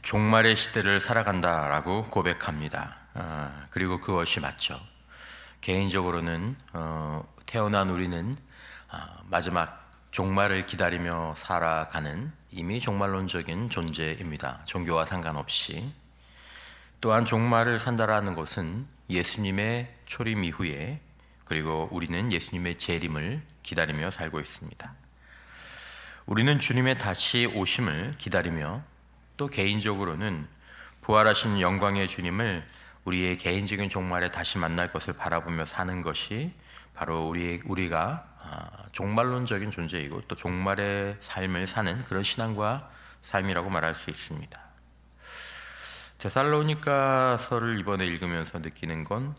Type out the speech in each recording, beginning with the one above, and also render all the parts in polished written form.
종말의 시대를 살아간다라고 고백합니다. 그리고 그것이 맞죠. 개인적으로는 태어난 우리는 마지막 종말을 기다리며 살아가는 이미 종말론적인 존재입니다. 종교와 상관없이. 또한 종말을 산다라는 것은 예수님의 초림 이후에, 그리고 우리는 예수님의 재림을 기다리며 살고 있습니다. 우리는 주님의 다시 오심을 기다리며, 또 개인적으로는 부활하신 영광의 주님을 우리의 개인적인 종말에 다시 만날 것을 바라보며 사는 것이 바로 우리가 종말론적인 존재이고, 또 종말의 삶을 사는 그런 신앙과 삶이라고 말할 수 있습니다. 데살로니가서를 이번에 읽으면서 느끼는 건,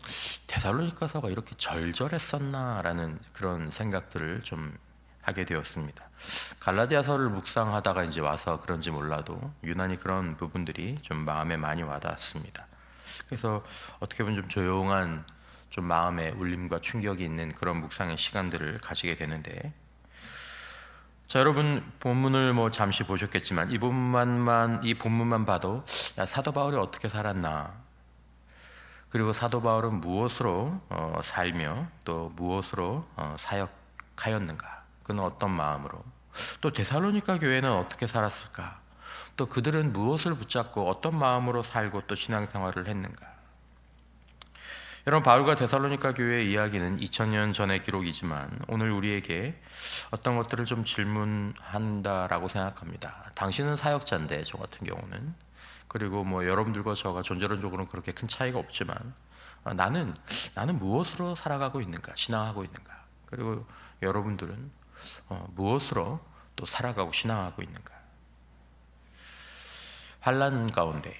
데살로니가서가 이렇게 절절했었나라는 그런 생각들을 좀 하게 되었습니다. 갈라디아서를 묵상하다가 이제 와서 그런지 몰라도 유난히 그런 부분들이 좀 마음에 많이 와닿았습니다. 그래서 어떻게 보면 좀 조용한, 좀 마음에 울림과 충격이 있는 그런 묵상의 시간들을 가지게 되는데, 자, 여러분 본문을 잠시 보셨겠지만 이 본문만 봐도 사도 바울이 어떻게 살았나, 그리고 사도 바울은 무엇으로 살며 또 무엇으로 사역하였는가, 그는 어떤 마음으로, 또 데살로니가 교회는 어떻게 살았을까, 또 그들은 무엇을 붙잡고 어떤 마음으로 살고 또 신앙생활을 했는가. 여러분, 바울과 데살로니가 교회의 이야기는 2000년 전의 기록이지만 오늘 우리에게 어떤 것들을 좀 질문한다라고 생각합니다. 당신은 사역자인데, 저 같은 경우는, 그리고 여러분들과 저가 존재론적으로는 그렇게 큰 차이가 없지만 나는 무엇으로 살아가고 있는가, 신앙하고 있는가, 그리고 여러분들은 무엇으로 또 살아가고 신앙하고 있는가. 환난 가운데,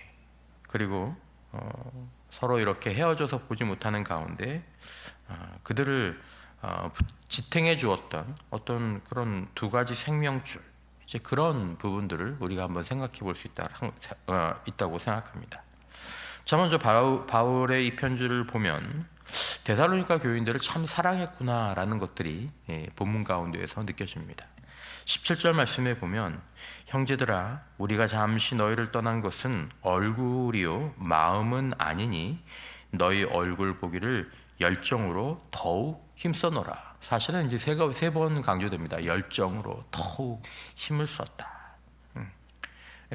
그리고 서로 이렇게 헤어져서 보지 못하는 가운데 그들을 지탱해 주었던 어떤 그런 두 가지 생명줄, 이제 그런 부분들을 우리가 한번 생각해 볼 수 있다고 생각합니다. 자, 먼저 바울의 이 편지를 보면 데살로니가 교인들을 참 사랑했구나라는 것들이 본문 가운데에서 느껴집니다. 17절 말씀에 보면, 형제들아, 우리가 잠시 너희를 떠난 것은 얼굴이요 마음은 아니니 너희 얼굴 보기를 열정으로 더욱 힘써노라. 사실은 이제 세 번 강조됩니다. 열정으로 더욱 힘을 썼다.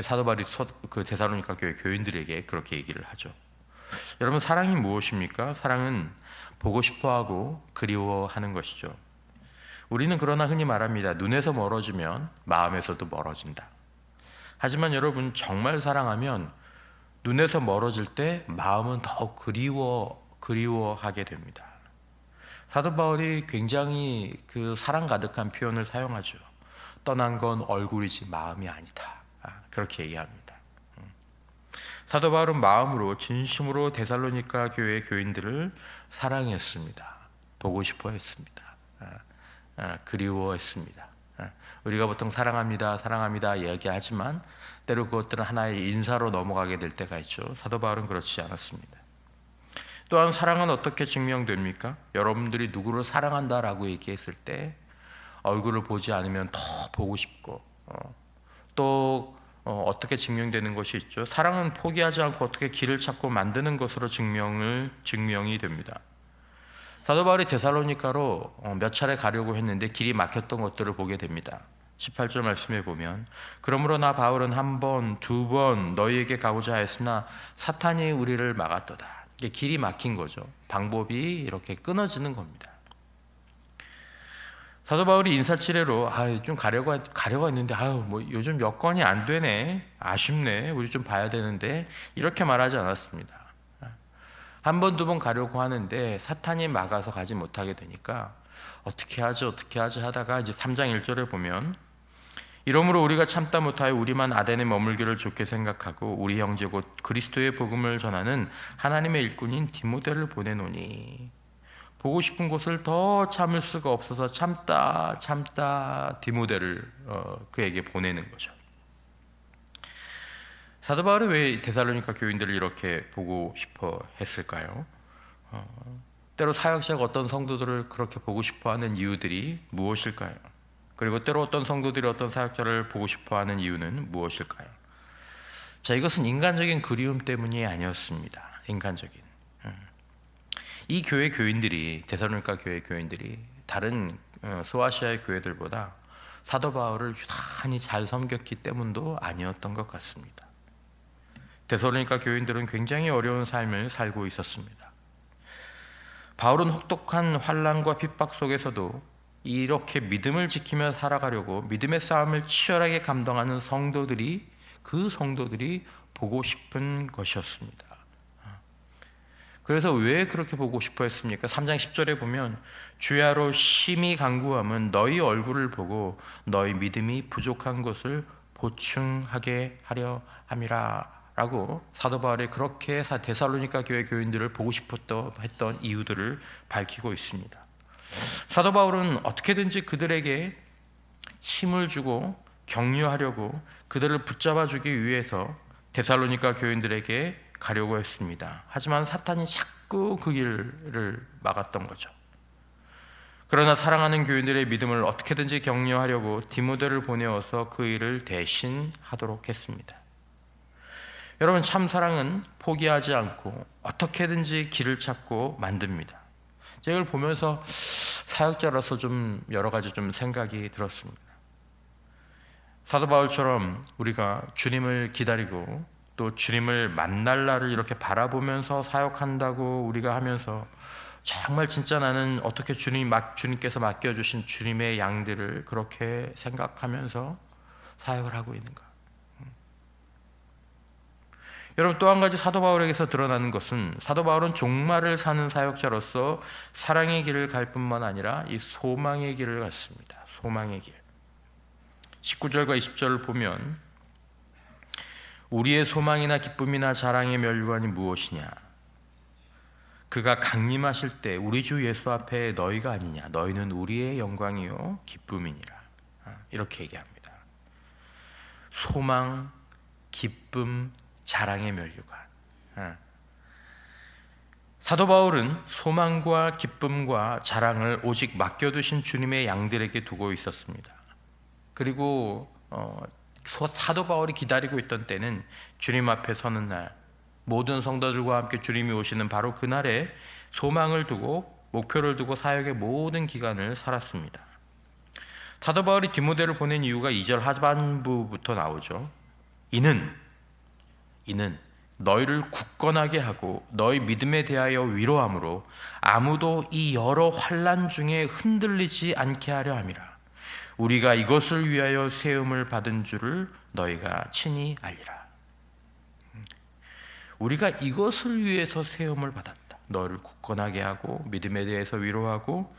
사도 바울이 그 데살로니가 교회 교인들에게 그렇게 얘기를 하죠. 여러분, 사랑이 무엇입니까? 사랑은 보고 싶어하고 그리워하는 것이죠. 우리는 그러나 흔히 말합니다. 눈에서 멀어지면 마음에서도 멀어진다. 하지만 여러분, 정말 사랑하면 눈에서 멀어질 때 마음은 더 그리워하게 됩니다. 사도 바울이 굉장히 그 사랑 가득한 표현을 사용하죠. 떠난 건 얼굴이지 마음이 아니다, 그렇게 얘기합니다. 사도 바울은 마음으로 진심으로 데살로니가 교회의 교인들을 사랑했습니다. 보고 싶어 했습니다. 그리워했습니다. 우리가 보통 사랑합니다 이야기하지만 때로 그것들은 하나의 인사로 넘어가게 될 때가 있죠. 사도 바울은 그렇지 않았습니다. 또한 사랑은 어떻게 증명됩니까? 여러분들이 누구를 사랑한다라고 얘기했을 때 얼굴을 보지 않으면 더 보고 싶고, 또 어떻게 증명되는 것이 있죠. 사랑은 포기하지 않고 어떻게 길을 찾고 만드는 것으로 증명이 됩니다. 사도 바울이 데살로니가로 몇 차례 가려고 했는데 길이 막혔던 것들을 보게 됩니다. 18절 말씀에 보면, 그러므로 나 바울은 한 번, 두 번 너희에게 가고자 했으나 사탄이 우리를 막았도다. 이게 길이 막힌 거죠. 방법이 이렇게 끊어지는 겁니다. 사도 바울이 인사치레로 좀 가려고 했는데 요즘 여건이 안 되네, 아쉽네, 우리 좀 봐야 되는데, 이렇게 말하지 않았습니다. 한 번, 두 번 가려고 하는데 사탄이 막아서 가지 못하게 되니까 어떻게 하지 하다가 이제 3장 1절에 보면, 이러므로 우리가 참다 못하여 우리만 아덴에 머물기를 좋게 생각하고 우리 형제 곧 그리스도의 복음을 전하는 하나님의 일꾼인 디모데를 보내노니, 보고 싶은 곳을 더 참을 수가 없어서 참다 디모데를 그에게 보내는 거죠. 사도 바울이 왜 데살로니가 교인들을 이렇게 보고 싶어 했을까요? 때로 사역자가 어떤 성도들을 그렇게 보고 싶어 하는 이유들이 무엇일까요? 그리고 때로 어떤 성도들이 어떤 사역자를 보고 싶어 하는 이유는 무엇일까요? 자, 이것은 인간적인 그리움 때문이 아니었습니다. 인간적인. 이 교회 교인들이, 데살로니가 교회 교인들이 다른 소아시아의 교회들보다 사도 바울을 유난히 잘 섬겼기 때문도 아니었던 것 같습니다. 데살로니가 교인들은 굉장히 어려운 삶을 살고 있었습니다. 바울은 혹독한 환난과 핍박 속에서도 이렇게 믿음을 지키며 살아가려고 믿음의 싸움을 치열하게 감당하는 성도들이, 그 성도들이 보고 싶은 것이었습니다. 그래서 왜 그렇게 보고 싶어 했습니까? 3장 10절에 보면 주야로 심히 간구함은 너희 얼굴을 보고 너희 믿음이 부족한 것을 보충하게 하려 함이라 라고 사도 바울이 그렇게 데살로니가 교회 교인들을 보고 싶었던 이유들을 밝히고 있습니다. 사도 바울은 어떻게든지 그들에게 힘을 주고 격려하려고 그들을 붙잡아 주기 위해서 데살로니가 교인들에게 가려고 했습니다. 하지만 사탄이 자꾸 그 길을 막았던 거죠. 그러나 사랑하는 교인들의 믿음을 어떻게든지 격려하려고 디모데를 보내어서 그 일을 대신 하도록 했습니다. 여러분, 참 사랑은 포기하지 않고 어떻게든지 길을 찾고 만듭니다. 제가 이걸 보면서 사역자로서 좀 여러 가지 좀 생각이 들었습니다. 사도 바울처럼 우리가 주님을 기다리고 또 주님을 만날 날을 이렇게 바라보면서 사역한다고 우리가 하면서 정말 진짜 나는 어떻게 주님께서 맡겨주신 주님의 양들을 그렇게 생각하면서 사역을 하고 있는가? 여러분, 또 한 가지 사도 바울에게서 드러나는 것은 사도 바울은 종말을 사는 사역자로서 사랑의 길을 갈 뿐만 아니라 이 소망의 길을 갔습니다. 소망의 길. 19절과 20절을 보면 우리의 소망이나 기쁨이나 자랑의 멸관이 무엇이냐? 그가 강림하실 때 우리 주 예수 앞에 너희가 아니냐? 너희는 우리의 영광이요 기쁨이니라. 이렇게 얘기합니다. 소망, 기쁨, 자랑의 면류관. 사도 바울은 소망과 기쁨과 자랑을 오직 맡겨두신 주님의 양들에게 두고 있었습니다. 그리고 사도 바울이 기다리고 있던 때는 주님 앞에 서는 날, 모든 성도들과 함께 주님이 오시는 바로 그날에 소망을 두고 목표를 두고 사역의 모든 기간을 살았습니다. 사도 바울이 디모데를 보낸 이유가 2절 하반부부터 나오죠. 이는 너희를 굳건하게 하고 너희 믿음에 대하여 위로함으로 아무도 이 여러 환난 중에 흔들리지 않게 하려 함이라. 우리가 이것을 위하여 세움을 받은 줄을 너희가 친히 알리라. 우리가 이것을 위해서 세움을 받았다. 너를 굳건하게 하고 믿음에 대해서 위로하고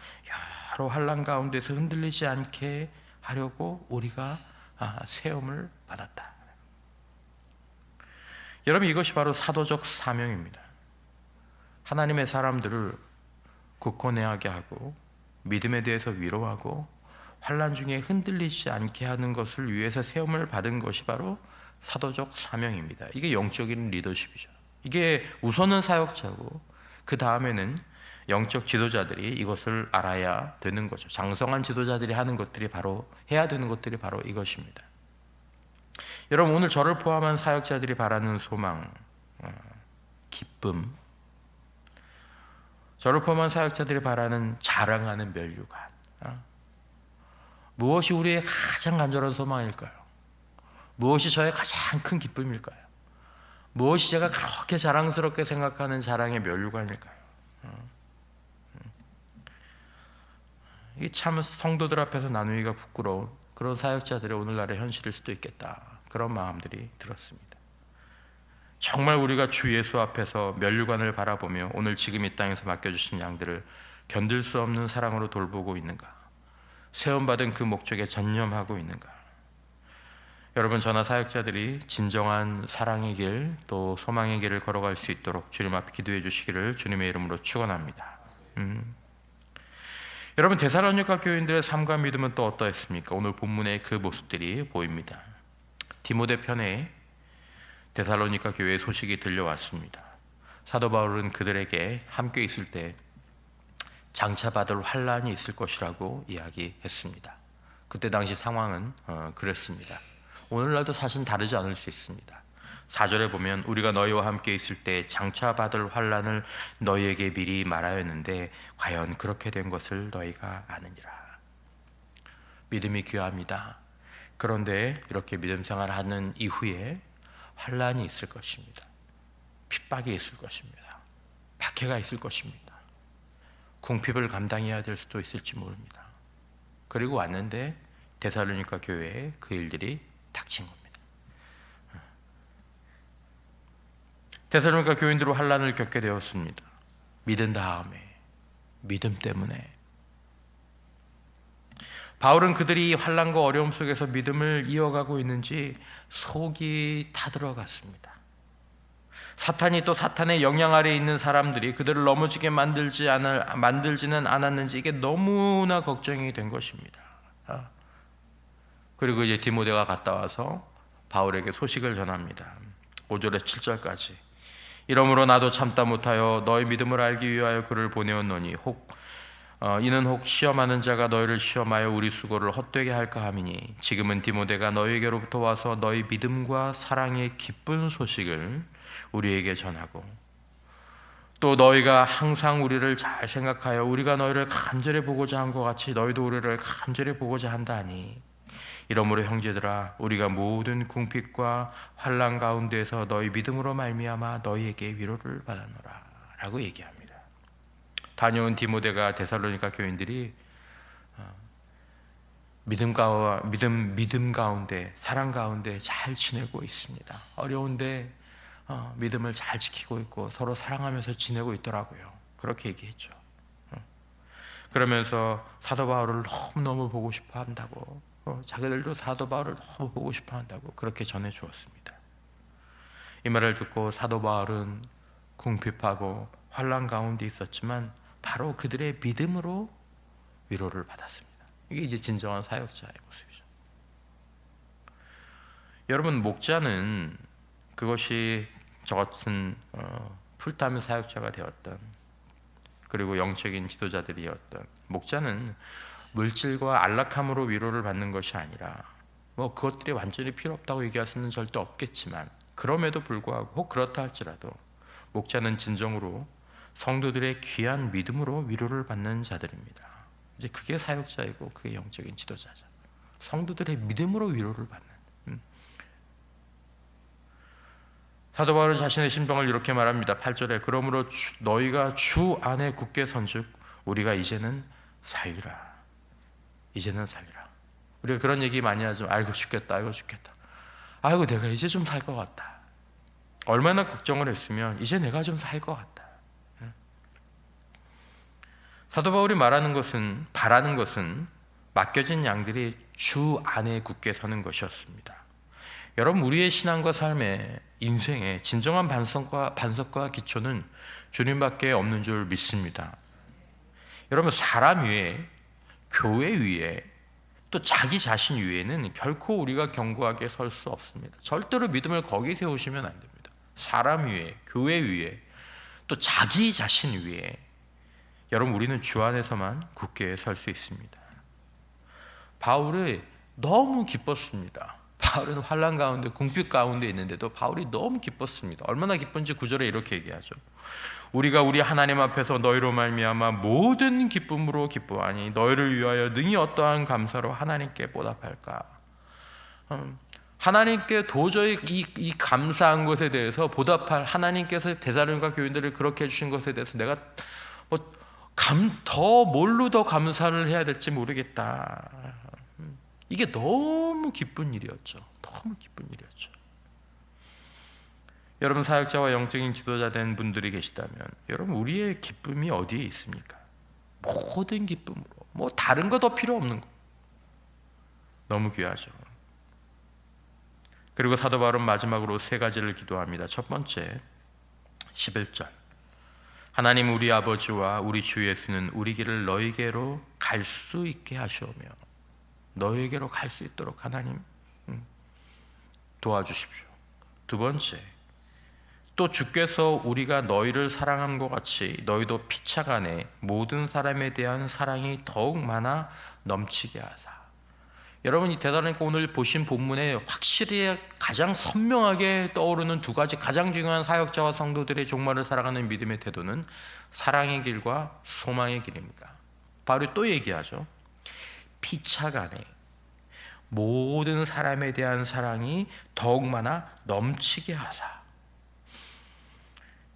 여러 환난 가운데서 흔들리지 않게 하려고 우리가 세움을 받았다. 여러분, 이것이 바로 사도적 사명입니다. 하나님의 사람들을 굳건하게 하고 믿음에 대해서 위로하고 환난 중에 흔들리지 않게 하는 것을 위해서 세움을 받은 것이 바로 사도적 사명입니다. 이게 영적인 리더십이죠. 이게 우선은 사역자고 그 다음에는 영적 지도자들이 이것을 알아야 되는 거죠. 장성한 지도자들이 하는 것들이 바로, 해야 되는 것들이 바로 이것입니다. 여러분, 오늘 저를 포함한 사역자들이 바라는 소망, 기쁨, 저를 포함한 사역자들이 바라는 자랑하는 면류관, 무엇이 우리의 가장 간절한 소망일까요? 무엇이 저의 가장 큰 기쁨일까요? 무엇이 제가 그렇게 자랑스럽게 생각하는 자랑의 면류관일까요? 이게 참 성도들 앞에서 나누기가 부끄러운 그런 사역자들의 오늘날의 현실일 수도 있겠다, 그런 마음들이 들었습니다. 정말 우리가 주 예수 앞에서 면류관을 바라보며 오늘 지금 이 땅에서 맡겨주신 양들을 견딜 수 없는 사랑으로 돌보고 있는가? 세움받은 그 목적에 전념하고 있는가? 여러분, 저나 사역자들이 진정한 사랑의 길, 또 소망의 길을 걸어갈 수 있도록 주님 앞에 기도해 주시기를 주님의 이름으로 축원합니다. 여러분, 데살로니가 교인들의 삶과 믿음은 또 어떠했습니까? 오늘 본문의 그 모습들이 보입니다. 디모데 편에 데살로니가 교회의 소식이 들려왔습니다. 사도 바울은 그들에게 함께 있을 때 장차 받을 환난이 있을 것이라고 이야기했습니다. 그때 당시 상황은 그랬습니다. 오늘날도 사실 다르지 않을 수 있습니다. 4절에 보면 우리가 너희와 함께 있을 때 장차 받을 환난을 너희에게 미리 말하였는데 과연 그렇게 된 것을 너희가 아느니라. 믿음이 귀합니다. 그런데 이렇게 믿음 생활하는 이후에 환난이 있을 것입니다. 핍박이 있을 것입니다. 박해가 있을 것입니다. 궁핍을 감당해야 될 수도 있을지 모릅니다. 그리고 왔는데 데살로니가 교회에 그 일들이 닥친 겁니다. 데살로니가 교인들은 환난을 겪게 되었습니다. 믿은 다음에, 믿음 때문에. 바울은 그들이 환난과 어려움 속에서 믿음을 이어가고 있는지 속이 타들어갔습니다. 사탄이 또 사탄의 영향 아래에 있는 사람들이 그들을 넘어지게 만들지는 않았는지 이게 너무나 걱정이 된 것입니다. 그리고 이제 디모데가 갔다 와서 바울에게 소식을 전합니다. 5절에서 7절까지. 이러므로 나도 참다 못하여 너희 믿음을 알기 위하여 그를 보내었노니 이는 혹 시험하는 자가 너희를 시험하여 우리 수고를 헛되게 할까 함이니 지금은 디모데가 너희에게로부터 와서 너희 믿음과 사랑의 기쁜 소식을 우리에게 전하고 또 너희가 항상 우리를 잘 생각하여 우리가 너희를 간절히 보고자 한 것 같이 너희도 우리를 간절히 보고자 한다니 이러므로 형제들아 우리가 모든 궁핍과 환난 가운데에서 너희 믿음으로 말미암아 너희에게 위로를 받았노라 라고 얘기합니다. 다녀온 디모데가 데살로니가 교인들이 믿음 가운데 사랑 가운데 잘 지내고 있습니다. 어려운데 믿음을 잘 지키고 있고 서로 사랑하면서 지내고 있더라고요. 그렇게 얘기했죠. 그러면서 사도 바울을 너무너무 보고 싶어 한다고 자기들도 사도 바울을 너무 보고 싶어 한다고 그렇게 전해 주었습니다. 이 말을 듣고 사도 바울은 궁핍하고 환난 가운데 있었지만 바로 그들의 믿음으로 위로를 받았습니다. 이게 이제 진정한 사역자의 모습이죠. 여러분, 목자는 그것이 저 같은 풀타임 사역자가 되었던 그리고 영적인 지도자들이었던 목자는 물질과 안락함으로 위로를 받는 것이 아니라 그것들이 완전히 필요 없다고 얘기할 수는 절대 없겠지만 그럼에도 불구하고 혹 그렇다 할지라도 목자는 진정으로 성도들의 귀한 믿음으로 위로를 받는 자들입니다. 이제 그게 사역자이고 그게 영적인 지도자죠. 성도들의 믿음으로 위로를 받는. 사도 바울은 자신의 심정을 이렇게 말합니다. 8절에 그러므로 너희가 주 안에 굳게 선즉 우리가 이제는 살리라. 이제는 살리라. 우리가 그런 얘기 많이 하죠. 알고 죽겠다. 아이고 내가 이제 좀 살 것 같다. 얼마나 걱정을 했으면 이제 내가 좀 살 것 같다. 사도 바울이 바라는 것은 맡겨진 양들이 주 안에 굳게 서는 것이었습니다. 여러분, 우리의 신앙과 삶의 인생의 진정한 반석과 기초는 주님밖에 없는 줄 믿습니다. 여러분, 사람 위에, 교회 위에, 또 자기 자신 위에는 결코 우리가 견고하게 설 수 없습니다. 절대로 믿음을 거기 세우시면 안 됩니다. 사람 위에, 교회 위에, 또 자기 자신 위에 여러분, 우리는 주 안에서만 굳게 설 수 있습니다. 바울이 너무 기뻤습니다. 바울은 환난 가운데 궁핍 가운데 있는데도 바울이 너무 기뻤습니다. 얼마나 기쁜지 9절에 이렇게 얘기하죠. 우리가 우리 하나님 앞에서 너희로 말미암아 모든 기쁨으로 기뻐하니 너희를 위하여 능히 어떠한 감사로 하나님께 보답할까. 하나님께 도저히 이 감사한 것에 대해서 보답할 하나님께서 데살로니가 교인들을 그렇게 해주신 것에 대해서 내가 뭘로 더 감사를 해야 될지 모르겠다. 이게 너무 기쁜 일이었죠. 너무 기쁜 일이었죠. 여러분, 사역자와 영적인 지도자 된 분들이 계시다면 여러분, 우리의 기쁨이 어디에 있습니까? 모든 기쁨으로 다른 거 더 필요 없는 거 너무 귀하죠. 그리고 사도 바울은 마지막으로 세 가지를 기도합니다. 첫 번째 11절 하나님 우리 아버지와 우리 주 예수는 우리 길을 너희에게로 갈 수 있게 하시오며 너희에게로 갈 수 있도록 하나님 도와주십시오. 두 번째, 또 주께서 우리가 너희를 사랑한 것 같이 너희도 피차간에 모든 사람에 대한 사랑이 더욱 많아 넘치게 하사. 여러분 이 대단하니까 오늘 보신 본문에 확실히 가장 선명하게 떠오르는 두 가지 가장 중요한 사역자와 성도들의 종말을 살아가는 믿음의 태도는 사랑의 길과 소망의 길입니다. 바울이 또 얘기하죠. 피차간에 모든 사람에 대한 사랑이 더욱 많아 넘치게 하사.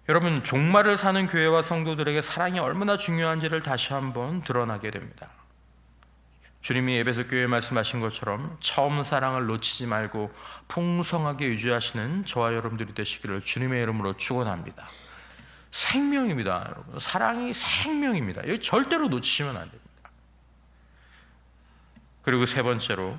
여러분 종말을 사는 교회와 성도들에게 사랑이 얼마나 중요한지를 다시 한번 드러나게 됩니다. 주님이 에베소 교회에 말씀하신 것처럼 처음 사랑을 놓치지 말고 풍성하게 유지하시는 저와 여러분들이 되시기를 주님의 이름으로 축원합니다. 생명입니다, 여러분. 사랑이 생명입니다. 이거 절대로 놓치시면 안 됩니다. 그리고 세 번째로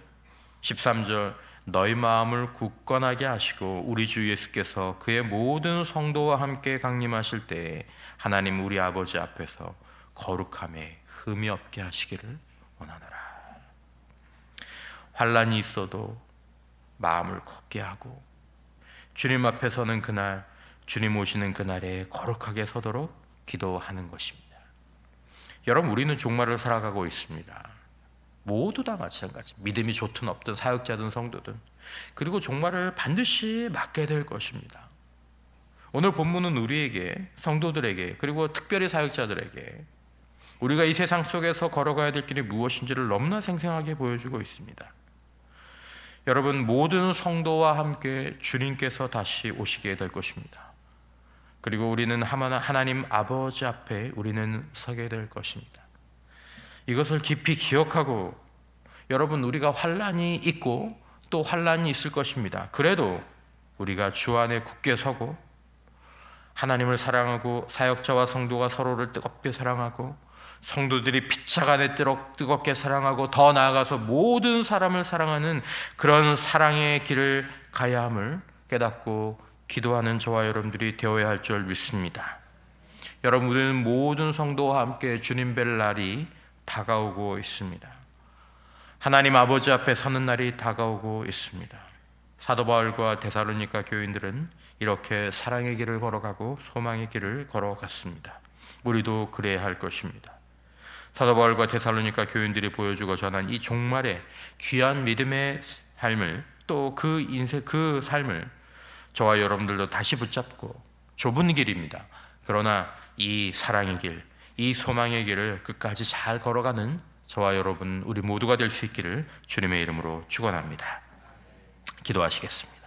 13절 너희 마음을 굳건하게 하시고 우리 주 예수께서 그의 모든 성도와 함께 강림하실 때에 하나님 우리 아버지 앞에서 거룩함에 흠이 없게 하시기를 원하노라. 환난이 있어도 마음을 굳게 하고 주님 앞에 서는 그날, 주님 오시는 그날에 거룩하게 서도록 기도하는 것입니다. 여러분 우리는 종말을 살아가고 있습니다. 모두 다 마찬가지. 믿음이 좋든 없든 사역자든 성도든 그리고 종말을 반드시 맞게 될 것입니다. 오늘 본문은 우리에게, 성도들에게, 그리고 특별히 사역자들에게 우리가 이 세상 속에서 걸어가야 될 길이 무엇인지를 너무나 생생하게 보여주고 있습니다. 여러분 모든 성도와 함께 주님께서 다시 오시게 될 것입니다. 그리고 우리는 하나님 아버지 앞에 우리는 서게 될 것입니다. 이것을 깊이 기억하고 여러분 우리가 환난이 있고 또 환난이 있을 것입니다. 그래도 우리가 주 안에 굳게 서고 하나님을 사랑하고 사역자와 성도가 서로를 뜨겁게 사랑하고 성도들이 피차간에 뜨겁게 사랑하고 더 나아가서 모든 사람을 사랑하는 그런 사랑의 길을 가야 함을 깨닫고 기도하는 저와 여러분들이 되어야 할 줄 믿습니다. 여러분 우리는 모든 성도와 함께 주님 뵐 날이 다가오고 있습니다. 하나님 아버지 앞에 서는 날이 다가오고 있습니다. 사도 바울과 데살로니가 교인들은 이렇게 사랑의 길을 걸어가고 소망의 길을 걸어갔습니다. 우리도 그래야 할 것입니다. 사도 바울과 데살로니가 교인들이 보여주고 전한 이 종말의 귀한 믿음의 삶을 또 그 삶을 저와 여러분들도 다시 붙잡고 좁은 길입니다. 그러나 이 사랑의 길, 이 소망의 길을 끝까지 잘 걸어가는 저와 여러분 우리 모두가 될 수 있기를 주님의 이름으로 축원합니다. 기도하시겠습니다.